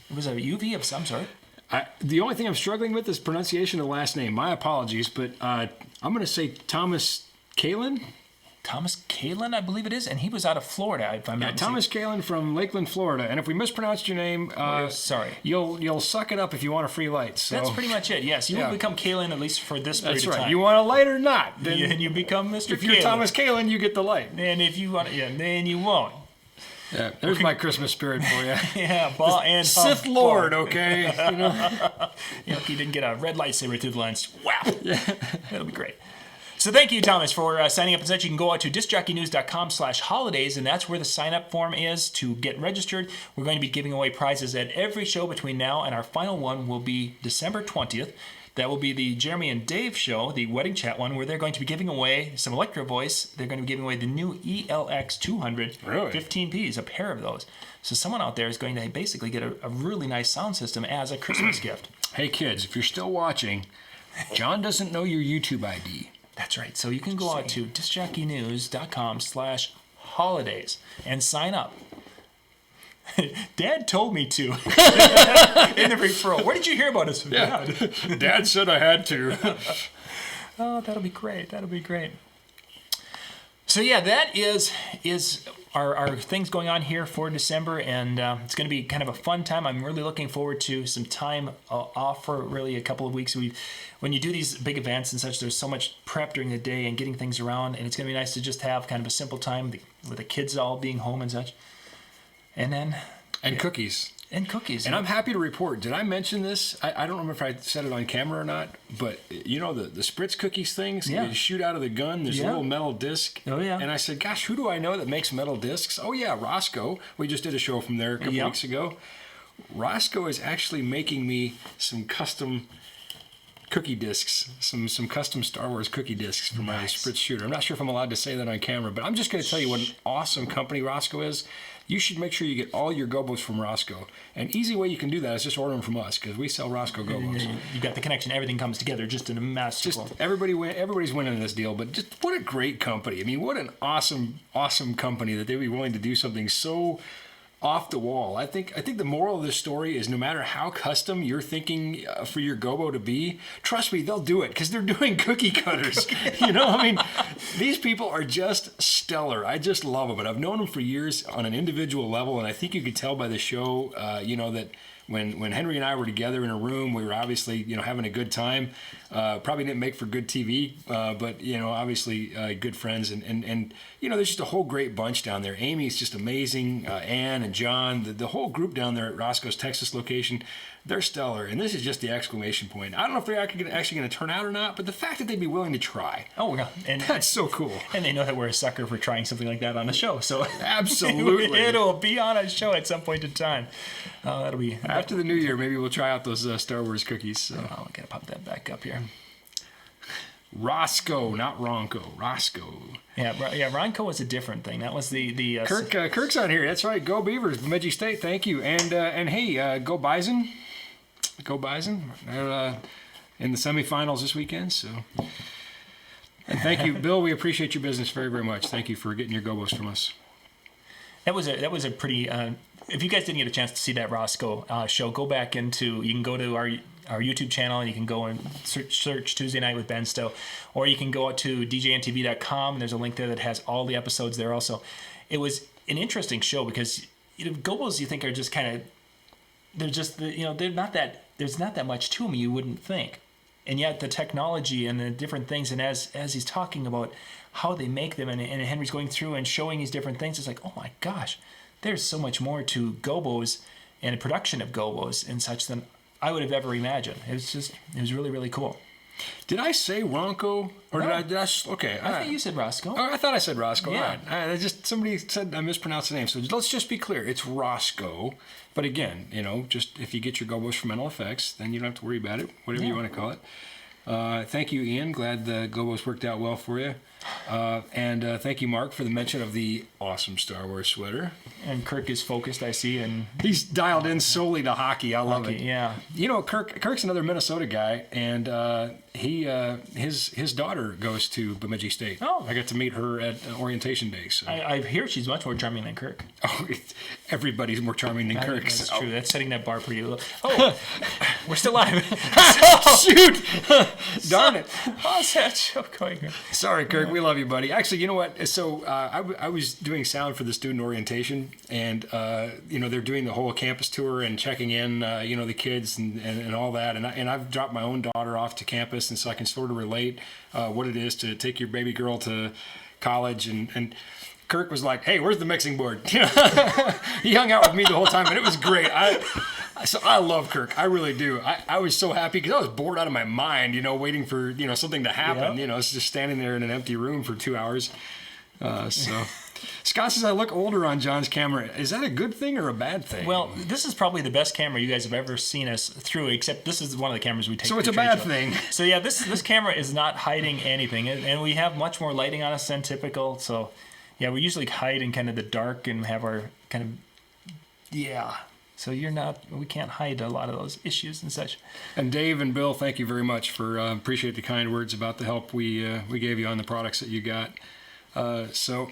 It was a UV of some sort. The only thing I'm struggling with is pronunciation of the last name. My apologies, but I'm going to say Thomas Kalin. Thomas Kalin, I believe it is, and he was out of Florida, if I'm not mistaken. Thomas Kalin from Lakeland, Florida. And if we mispronounced your name, sorry. You'll suck it up if you want a free light. So. That's pretty much it. Yes, you will become Kalin at least for this period of time. You want a light or not? Then you become Mr. Kalin. If you're Thomas Kalin, you get the light. And if you want, then you won't. Yeah, there's my Christmas spirit for you. Yeah, ball and Sith Lord, okay. He didn't get a red lightsaber through the lens. Whap! Yeah. That'll be great. So thank you, Thomas, for signing up and such. You can go out to discjockeynews.com/holidays, and that's where the sign-up form is to get registered. We're going to be giving away prizes at every show between now and our final one will be December 20th. That will be the Jeremy and Dave show, the wedding chat one, where they're going to be giving away some Electro Voice. They're going to be giving away the new ELX 200 15Ps, a pair of those. So someone out there is going to basically get a really nice sound system as a Christmas gift. Hey kids, if you're still watching, John doesn't know your YouTube ID. That's right. So you can go out to discjockeynews.com/holidays and sign up. Dad told me to. In the referral. Where did you hear about us? Yeah. Dad said I had to. Oh, that'll be great. That'll be great. So yeah, that is our things going on here for December, and it's going to be kind of a fun time. I'm really looking forward to some time off for really a couple of weeks. When you do these big events and such, there's so much prep during the day and getting things around, and it's going to be nice to just have kind of a simple time with the kids all being home and such. And then... And cookies. And cookies. And I'm happy to report, did I mention this? I don't remember if I said it on camera or not, but the Spritz cookies things, you shoot out of the gun, there's a little metal disc. Oh, yeah. And I said, gosh, who do I know that makes metal discs? Oh, yeah, Roscoe. We just did a show from there a couple weeks ago. Roscoe is actually making me some custom cookie discs, some custom Star Wars cookie discs for my Spritz shooter. I'm not sure if I'm allowed to say that on camera, but I'm just going to tell you what an awesome company Roscoe is. You should make sure you get all your gobos from Roscoe. An easy way you can do that is just order them from us, because we sell Roscoe gobos. You got the connection. Everything comes together just in a masterful. Just everybody's winning in this deal, but just what a great company. I mean, what an awesome company that they'd be willing to do something so off the wall. I think the moral of this story is no matter how custom you're thinking for your gobo to be, trust me, they'll do it because they're doing cookie cutters. I mean, these people are just stellar. I just love them, and I've known them for years on an individual level, and I think you could tell by the show, that when Henry and I were together in a room, we were obviously, having a good time. Probably didn't make for good TV, but, obviously good friends. And there's just a whole great bunch down there. Amy's just amazing. Ann and John, the whole group down there at Roscoe's Texas location, they're stellar. And this is just the exclamation point. I don't know if they're actually going to turn out or not, but the fact that they'd be willing to try. Oh, yeah. And that's so cool. And they know that we're a sucker for trying something like that on the show. So absolutely. It'll be on a show at some point in time. That'll be... After the new year, maybe we'll try out those Star Wars cookies. So. I'm going to pop that back up here. Roscoe, not Ronco. Roscoe. Yeah, Ronco was a different thing. That was the Kirk's on here. That's right. Go Beavers, Bemidji State. Thank you. And hey, go Bison. Go Bison. They're in the semifinals this weekend. So, and thank you, Bill. We appreciate your business very, very much. Thank you for getting your gobos from us. That was a pretty. If you guys didn't get a chance to see that Roscoe show, go back into. You can go to our YouTube channel, and you can go and search Tuesday Night with Ben Stowe, or you can go out to DJNTV.com, and there's a link there that has all the episodes there also. It was an interesting show because gobos you think are just kind of, they're just, they're not that, there's not that much to them you wouldn't think. And yet the technology and the different things, and as he's talking about how they make them, and Henry's going through and showing these different things, it's like, oh my gosh, there's so much more to gobos and the production of gobos and such than I would have ever imagined. It was really, really cool. Did I say Ronco? Or No. did I okay. I think you said Roscoe. Oh, I thought I said Roscoe. Yeah. All right. Somebody said I mispronounced the name. So let's just be clear. It's Roscoe. But again, just if you get your gobos from Mental Effects, then you don't have to worry about it, whatever you want to call it. Thank you, Ian. Glad the gobos worked out well for you. And thank you, Mark, for the mention of the awesome Star Wars sweater. And Kirk is focused, I see, and he's dialed in solely to hockey. I love it. Yeah. Kirk's another Minnesota guy, and his daughter goes to Bemidji State. Oh. I got to meet her at orientation day. So. I hear she's much more charming than Kirk. Oh, everybody's more charming than Kirk. That's true. That's setting that bar pretty low. Oh, we're still live. Shoot! Darn it. How's that joke going? Sorry, Kirk. We love you, buddy. Actually, you know what? So I was doing sound for the student orientation, and they're doing the whole campus tour and checking in, the kids and all that. And I've dropped my own daughter off to campus, and so I can sort of relate what it is to take your baby girl to college. And Kirk was like, "Hey, where's the mixing board?" He hung out with me the whole time, and it was great. So I love Kirk. I really do. I was so happy because I was bored out of my mind, waiting for, something to happen. Yeah. It's just standing there in an empty room for 2 hours. So Scott says I look older on John's camera. Is that a good thing or a bad thing? Well, this is probably the best camera you guys have ever seen us through, except this is one of the cameras we take. So it's a bad thing. So yeah, this camera is not hiding anything, and we have much more lighting on us than typical. So yeah, we usually hide in kind of the dark and have our kind of So we can't hide a lot of those issues and such. And Dave and Bill, thank you very much for appreciate the kind words about the help we gave you on the products that you got. So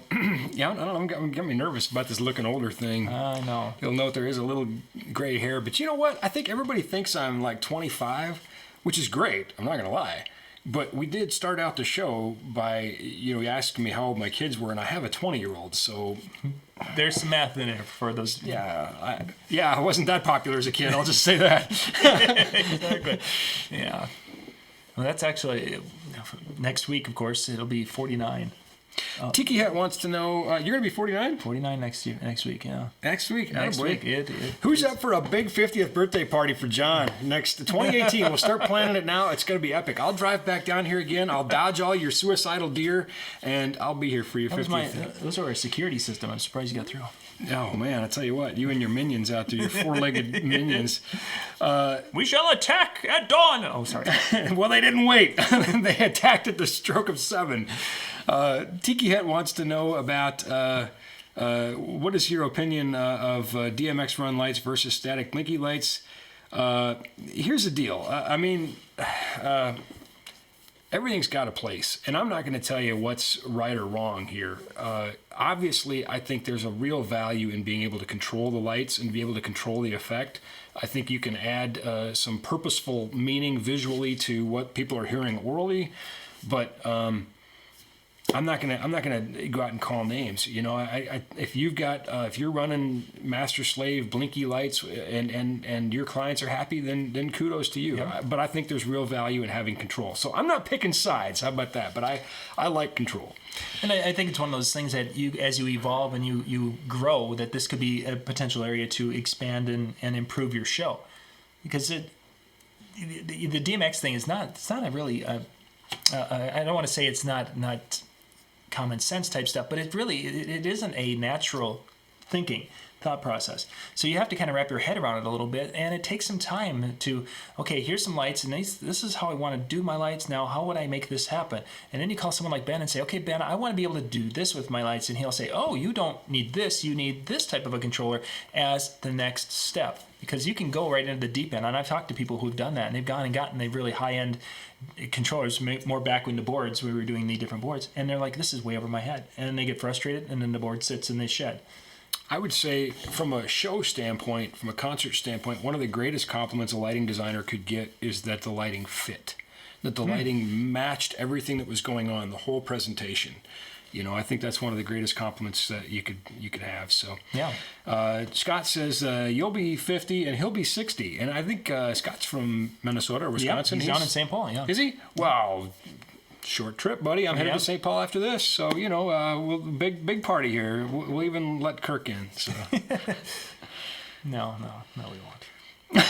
yeah, I don't know, I'm getting me nervous about this looking older thing. I know. You'll note there is a little gray hair, but you know what? I think everybody thinks I'm like 25, which is great. I'm not gonna lie. But we did start out the show by, asking me how old my kids were, and I have a 20-year-old, so... There's some math in it for those... Yeah, I wasn't that popular as a kid, I'll just say that. Exactly. Yeah. Well, that's actually... Next week, of course, it'll be 49. Tiki Hat wants to know, you're going to be 49? 49 next week, yeah. Next week? Next week. Who's up for a big 50th birthday party for John? Next 2018, we'll start planning it now. It's going to be epic. I'll drive back down here again. I'll dodge all your suicidal deer, and I'll be here for your 50th. Those are our security system. I'm surprised you got through. Oh, man, I tell you what, you and your minions out there, your four-legged minions. We shall attack at dawn. Oh, sorry. Well, they didn't wait. They attacked at the stroke of 7. Tiki Hat wants to know about what is your opinion of DMX run lights versus static blinky lights? Here's the deal. everything's got a place, and I'm not going to tell you what's right or wrong here. Obviously, I think there's a real value in being able to control the lights and be able to control the effect. I think you can add some purposeful meaning visually to what people are hearing orally, but I'm not gonna go out and call names. You know, if you're running master slave blinky lights and your clients are happy, then kudos to you. Yeah. But I think there's real value in having control. So I'm not picking sides. How about that? But I like control. And I think it's one of those things that as you evolve and you grow, that this could be a potential area to expand and improve your show, because the DMX thing is not. It's not a really. I don't want to say it's not common sense type stuff, but it isn't a natural thought process. So you have to kind of wrap your head around it a little bit, and it takes some time to, okay, here's some lights, and this is how I want to do my lights. Now, how would I make this happen? And then you call someone like Ben and say, okay, Ben, I want to be able to do this with my lights, and he'll say, oh, you don't need this, you need this type of a controller as the next step, because you can go right into the deep end. And I've talked to people who've done that, and they've gone and gotten the really high-end controllers, more back when the boards, we were doing the different boards, and they're like, this is way over my head, and then they get frustrated, and then the board sits in the shed. I would say from a show standpoint, from a concert standpoint, one of the greatest compliments a lighting designer could get is that the lighting fit, that the lighting matched everything that was going on, the whole presentation. You know, I think that's one of the greatest compliments that you could have. So, yeah. Scott says you'll be 50 and he'll be 60, and I think Scott's from Minnesota or Wisconsin. He's down in St. Paul. Yeah. Is he? Wow. Short trip, buddy. I'm headed to St. Paul after this, so you know, big party here. We'll even let Kirk in. So. No, we won't.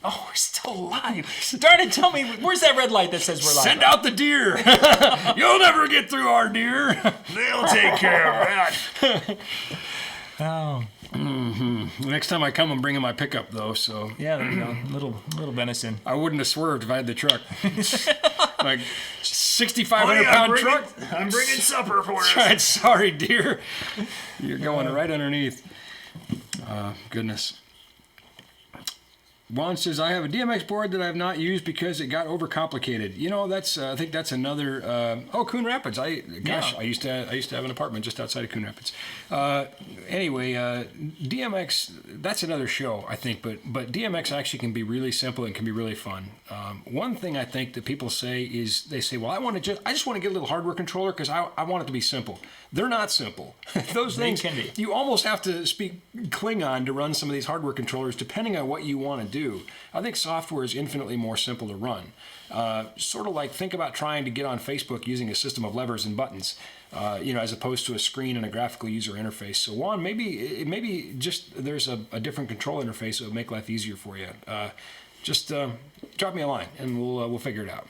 Oh, we're still live. Darn it, tell me, where's that red light that says we're live? Send out the deer. You'll never get through our deer. They'll take care of that. Oh. Mm-hmm. Next time I come, I'm bringing my pickup, though, so... Yeah, there you go. Little venison. I wouldn't have swerved if I had the truck. Like, 6,500-pound truck. I'm bringing supper for us. That's right. Sorry, dear. You're going right underneath. Goodness. Juan says, I have a DMX board that I have not used because it got overcomplicated. You know, I think that's another. Coon Rapids. I used to have an apartment just outside of Coon Rapids. Anyway, DMX. That's another show, I think. But DMX actually can be really simple and can be really fun. One thing I think that people say is they say, well, I just want to get a little hardware controller because I want it to be simple. They're not simple. Those things can be. You almost have to speak Klingon to run some of these hardware controllers, depending on what you want to do. I think software is infinitely more simple to run. Sort of like think about trying to get on Facebook using a system of levers and buttons, as opposed to a screen and a graphical user interface. So Juan, maybe just there's a different control interface that would make life easier for you. Just drop me a line and we'll figure it out.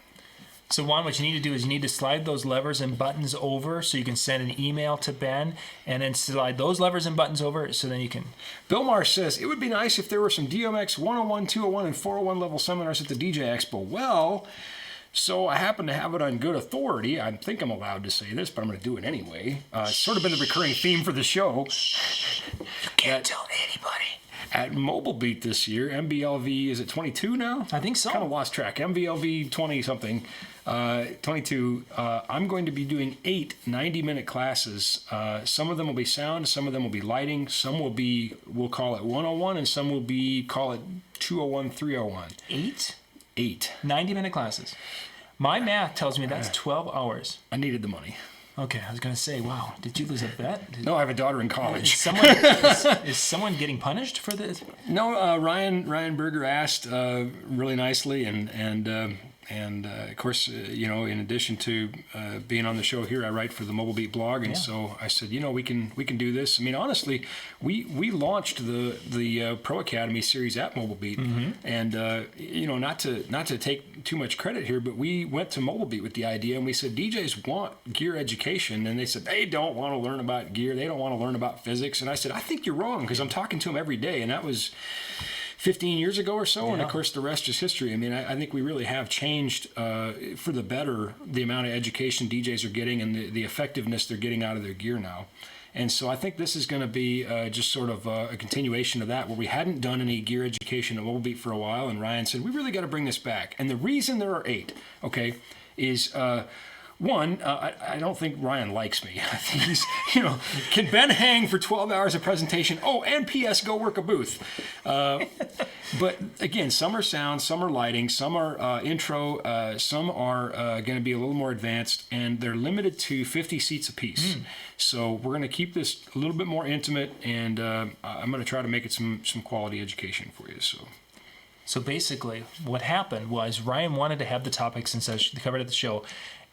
So Juan, what you need to do is you need to slide those levers and buttons over so you can send an email to Ben, and then slide those levers and buttons over so then you can... Bill Marsh says, it would be nice if there were some DMX 101, 201, and 401 level seminars at the DJ Expo. Well, so I happen to have it on good authority. I think I'm allowed to say this, but I'm going to do it anyway. It's sort of been the recurring theme for the show. You can't tell anybody. At Mobile Beat this year, MBLV, is it 22 now? I think so. Kind of lost track. MBLV 20-something, 22. I'm going to be doing 8 90-minute classes. Some of them will be sound, some of them will be lighting, some will be, we'll call it 101, and some will be, call it 201, 301. 8? 8. 90-minute classes. My math tells me that's 12 hours. I needed the money. Okay, I was going to say, wow, did you lose a bet? No, I have a daughter in college. Is someone getting punished for this? No, Ryan Berger asked really nicely, and of course, in addition to being on the show here, I write for the Mobile Beat blog, and so I said, we can do this. I mean, honestly, we launched the Pro Academy series at Mobile Beat, and not to take too much credit here, but we went to Mobile Beat with the idea, and we said DJs want gear education, and they said they don't want to learn about gear, they don't want to learn about physics, and I said I think you're wrong because I'm talking to them every day, and that was 15 years ago or so, and of course the rest is history. I mean, I think we really have changed for the better the amount of education DJs are getting and the effectiveness they're getting out of their gear now. And so I think this is going to be just sort of a continuation of that, where we hadn't done any gear education at Mobile Beat for a while, and Ryan said, we really got to bring this back. And the reason there are 8, okay, is... One, I don't think Ryan likes me. I think he's, can Ben hang for 12 hours of presentation? Oh, and P.S., go work a booth. But again, some are sound, some are lighting, some are intro, some are going to be a little more advanced, and they're limited to 50 seats apiece. So we're going to keep this a little bit more intimate, and I'm going to try to make it some quality education for you. So basically, what happened was Ryan wanted to have the topics and such covered at the show.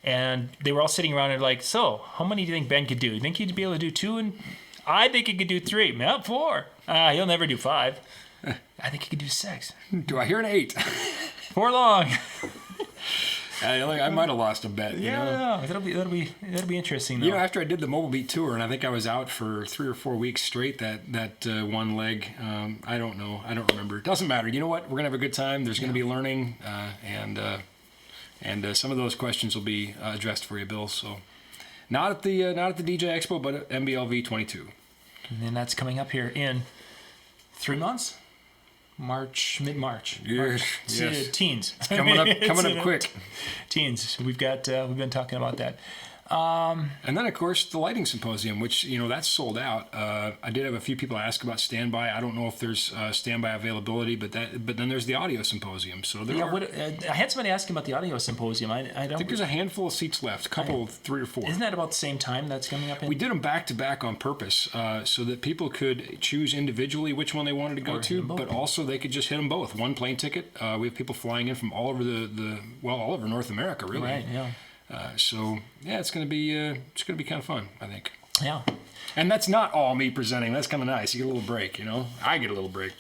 And they were all sitting around and like, so how many do you think Ben could do? You think he'd be able to do 2? And I think he could do 3. Not 4. He'll never do 5. I think he could do 6. Do I hear an 8? 4 long. I might have lost a bet. Yeah, that'll be interesting though. After I did the Mobile Beat tour, and I think I was out for 3 or 4 weeks straight. That one leg, I don't know, I don't remember. It doesn't matter. You know what? We're gonna have a good time. There's gonna be learning, and some of those questions will be addressed for you, Bill. So, not at the DJ Expo, but at MBLV 22. And that's coming up here in 3 months, mid-March. Yes. Teens. It's coming up quick. Teens. We've been talking about that. And then, of course, the lighting symposium, which, that's sold out. I did have a few people ask about standby. I don't know if there's standby availability, but then there's the audio symposium. So I had somebody asking about the audio symposium. I think there's a handful of seats left, a couple, 3 or 4. Isn't that about the same time that's coming up? We did them back to back on purpose, so that people could choose individually which one they wanted to go to, but also they could just hit them both. One plane ticket. We have people flying in from all over all over North America, really. Right. Yeah. So it's gonna be kind of fun, I think. Yeah. And that's not all me presenting. That's kind of nice. You get a little break, I get a little break.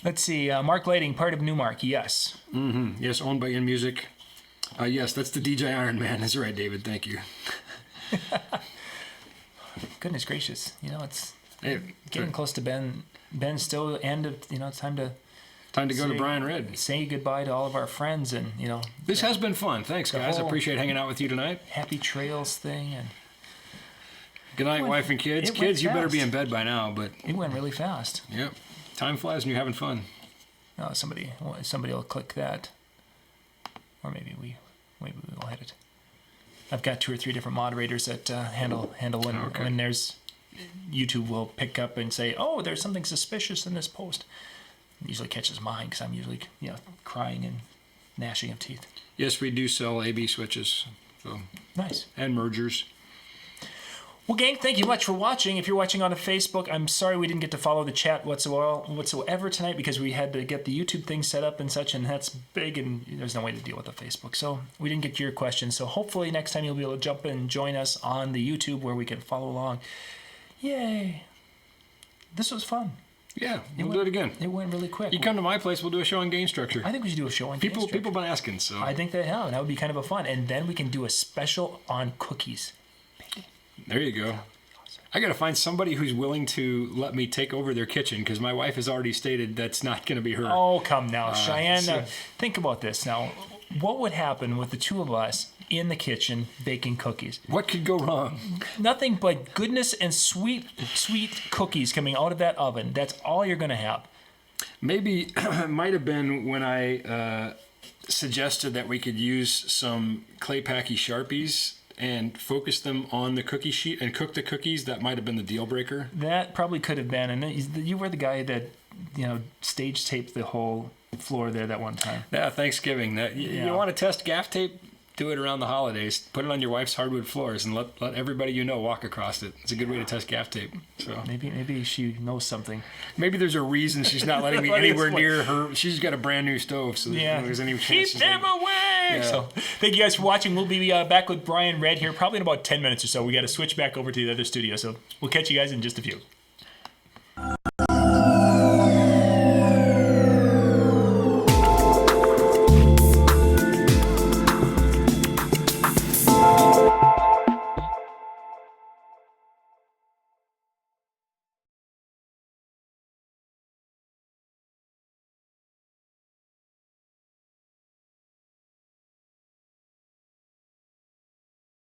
Let's see. Mark Lighting, part of Newmark. Yes. Mm-hmm. Yes, owned by In Music. Yes, that's the DJ Iron Man. That's right, David. Thank you. Goodness gracious. It's getting close to Ben Stowe, and it's time to go to Brian Red. Say goodbye to all of our friends, and this has been fun. Thanks, guys. I appreciate hanging out with you tonight. Happy trails thing, and good night, wife and kids. Kids, you better be in bed by now. But it went really fast. Yep, time flies when you're having fun. Oh, somebody will click that, or maybe we'll hit it. I've got 2 or 3 different moderators that handle when there's YouTube will pick up and say, oh, there's something suspicious in this post. It usually catches mine because I'm usually crying and gnashing of teeth. Yes, we do sell AB switches. So nice. And mergers. Well, gang, thank you much for watching. If you're watching on Facebook, I'm sorry we didn't get to follow the chat whatsoever tonight because we had to get the YouTube thing set up and such, and that's big, and there's no way to deal with the Facebook. So we didn't get to your questions. So hopefully next time you'll be able to jump in and join us on the YouTube where we can follow along. Yay. This was fun. Yeah, we'll do it again. It went really quick. You come to my place, we'll do a show on gain structure. I think we should do a show on gain structure. People have been asking, so. I think they have, and that would be kind of a fun. And then we can do a special on cookies. There you go. I got to find somebody who's willing to let me take over their kitchen because my wife has already stated that's not going to be her. Oh, come now. Cheyenne, think about this now. What would happen with the 2 of us in the kitchen baking cookies? What could go wrong? Nothing but goodness and sweet cookies coming out of that oven. That's all you're going to have. Maybe it might have been when I suggested that we could use some clay packy Sharpies and focus them on the cookie sheet and cook the cookies. That might have been the deal breaker. That probably could have been. And you were the guy that stage taped the whole floor there that one time. Yeah, Thanksgiving. You want to test gaff tape? Do it around the holidays. Put it on your wife's hardwood floors and let everybody walk across it. It's a good way to test gaff tape. So maybe she knows something. Maybe there's a reason she's not letting me anywhere near her. She's got a brand new stove, so there's any chance. Keep them away. Yeah. So thank you guys for watching. We'll be back with Brian Red here probably in about 10 minutes or so. We got to switch back over to the other studio, so we'll catch you guys in just a few.